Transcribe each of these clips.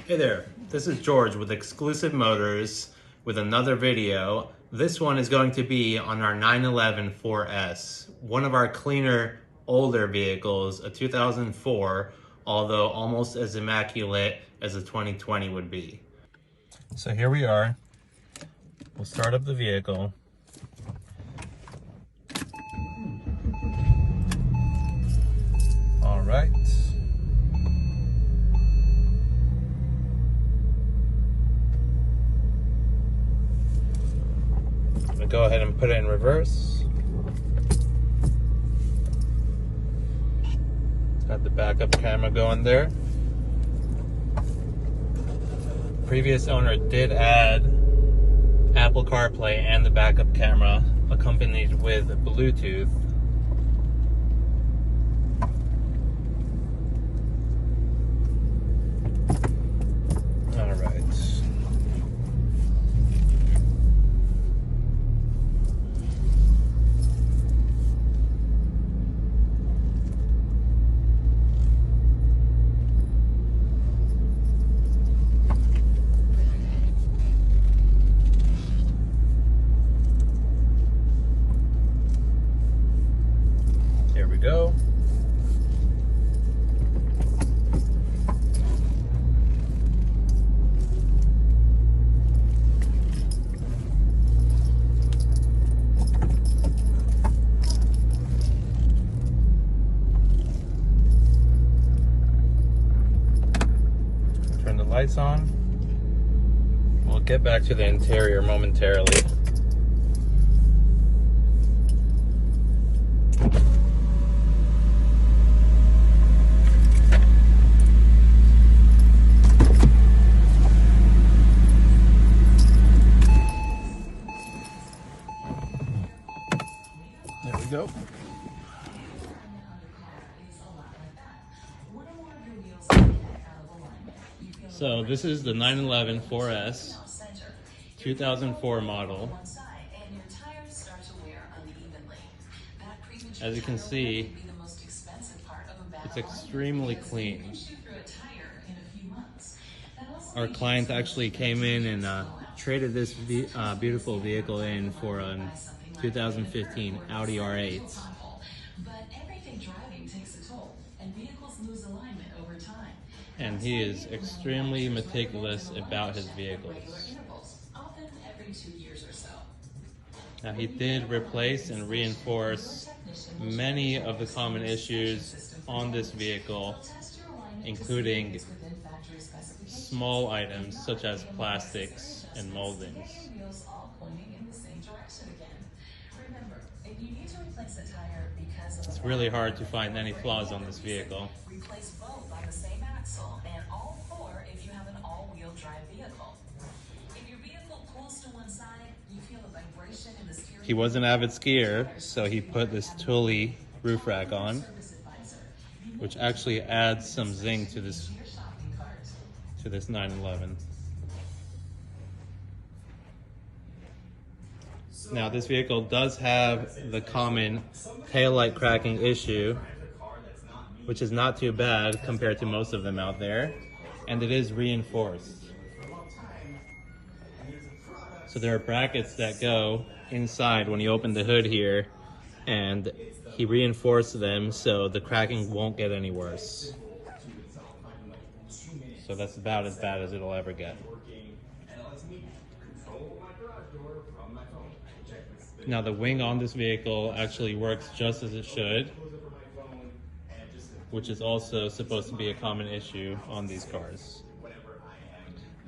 Hey there, this is George with Exclusive Motors with another video. This one is going to be on our 911 4S, one of our cleaner, older vehicles, a 2004, although almost as immaculate as a 2020 would be. So here we are. We'll start up the vehicle. All right. Go ahead and put it in reverse. It's got the backup camera going there. Previous owner did add Apple CarPlay and the backup camera accompanied with Bluetooth. All right. Here we go. Turn the lights on. We'll get back to the interior momentarily. There we go. So this is the 911 4S, 2004 model. As you can see, it's extremely clean. Our client actually came in and traded this beautiful vehicle in for a 2015 Audi R8. And he is extremely meticulous about his vehicles. Now he did replace and reinforce many of the common issues on this vehicle, including small items such as plastics and moldings. It's really hard to find any flaws on this vehicle. Replace both on the same axle and all four if you have an all-wheel drive vehicle. If your vehicle pulls to one side, you feel a vibration in the steering. He was an avid skier, so he put this Thule roof rack on, which actually adds some zing to this 911. Now this vehicle does have the common taillight cracking issue, which is not too bad compared to most of them out there, and it is reinforced. So there are brackets that go inside when you open the hood here, and he reinforced them so the cracking won't get any worse. So that's about as bad as it'll ever get. Now the wing on this vehicle actually works just as it should, which is also supposed to be a common issue on these cars.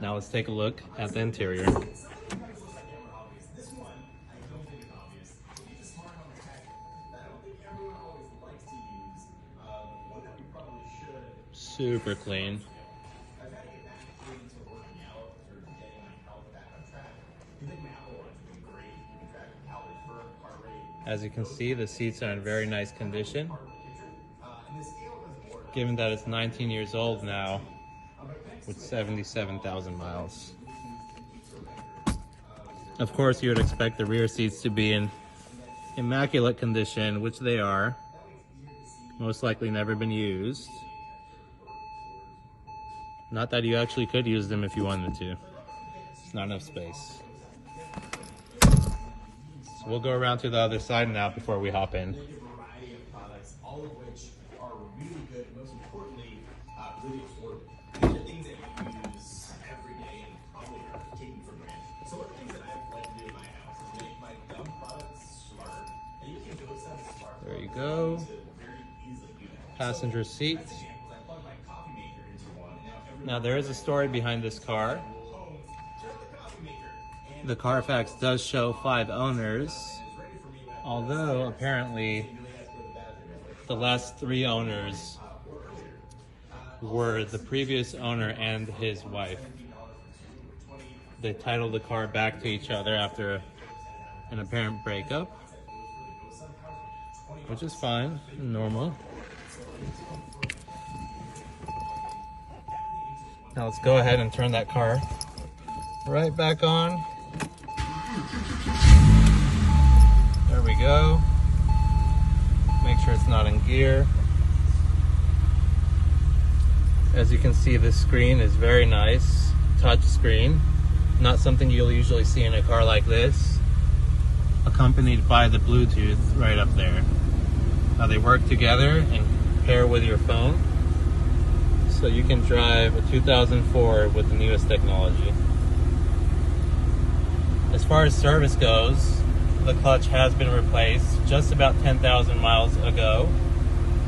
Now let's take a look at the interior. Super clean. As you can see, the seats are in very nice condition. Given that it's 19 years old now, with 77,000 miles. Of course, you would expect the rear seats to be in immaculate condition, which they are. Most likely never been used. Not that you actually could use them if you wanted to. It's not enough space. So we'll go around to the other side now before we hop in. Variety of products, all of which are really good, and most importantly, really affordable. These are things that you use every day and probably are taken for granted. So one of the things that I like to do in my house is make my dumb products smarter. And you can go set a smart There you go. to very easily do that. Passenger seat. As examples, I plug my coffee maker into one. Now there is a story behind this car. Home, turn the coffee maker, and The Carfax does show 5 owners, it's ready for me. although apparently the last 3 owners were the previous owner and his wife. They titled the car back to each other after an apparent breakup, which is fine and normal. Now let's go ahead and turn that car right back on. There we go. Make sure it's not in gear. As you can see, this screen is very nice. Touch screen. Not something you'll usually see in a car like this. Accompanied by the Bluetooth right up there. Now they work together and pair with your phone. So you can drive a 2004 with the newest technology. As far as service goes, the clutch has been replaced just about 10,000 miles ago.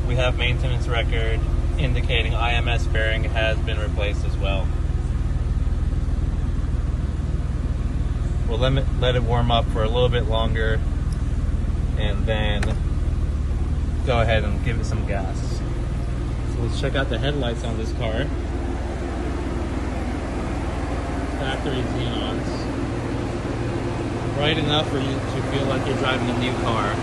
We have maintenance record indicating IMS bearing has been replaced as well. We'll let it warm up for a little bit longer and then go ahead and give it some gas. So let's check out the headlights on this car. Factory xenons. Bright enough for you to feel like you're driving a new car.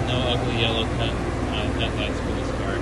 No ugly yellow headlights for this car.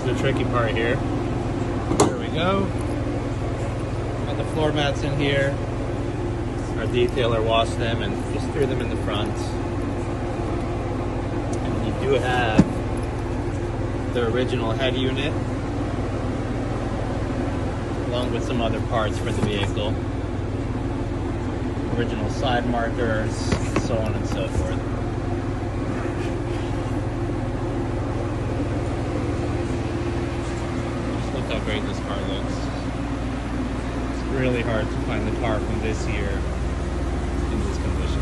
The tricky part here. There we go. Got the floor mats in here. Our detailer washed them and just threw them in the front. And you do have the original head unit along with some other parts for the vehicle. Original side markers, so on and so forth. How great this car looks. It's really hard to find the car from this year in this condition.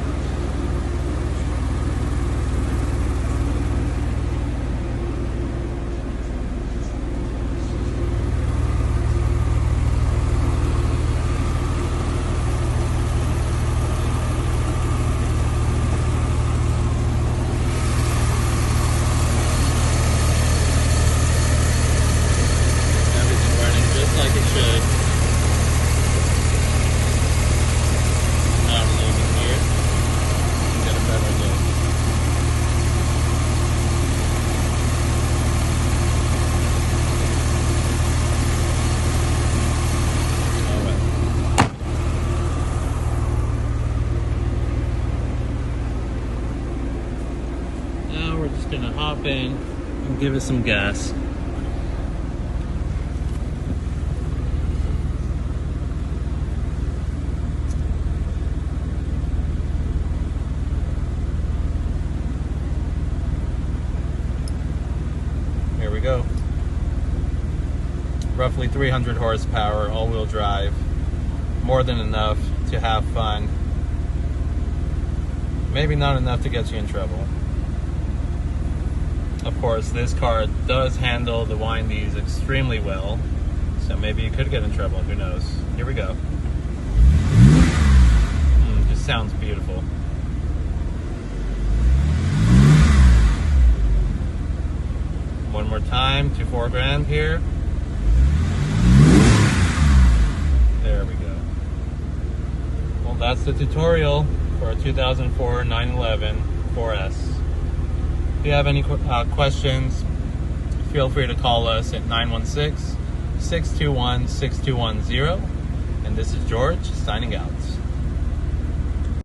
Gonna hop in and give it some gas. roughly 300 horsepower, all-wheel drive. More than enough to have fun. Maybe not enough to get you in trouble. Of course, this car does handle the windies extremely well, so maybe you could get in trouble, who knows. Here we go. Just sounds beautiful. One more time to 4 grand here. There we go. Well, that's the tutorial for a 2004 911 4S. If you have any questions, feel free to call us at 916-621-6210. And this is George signing out.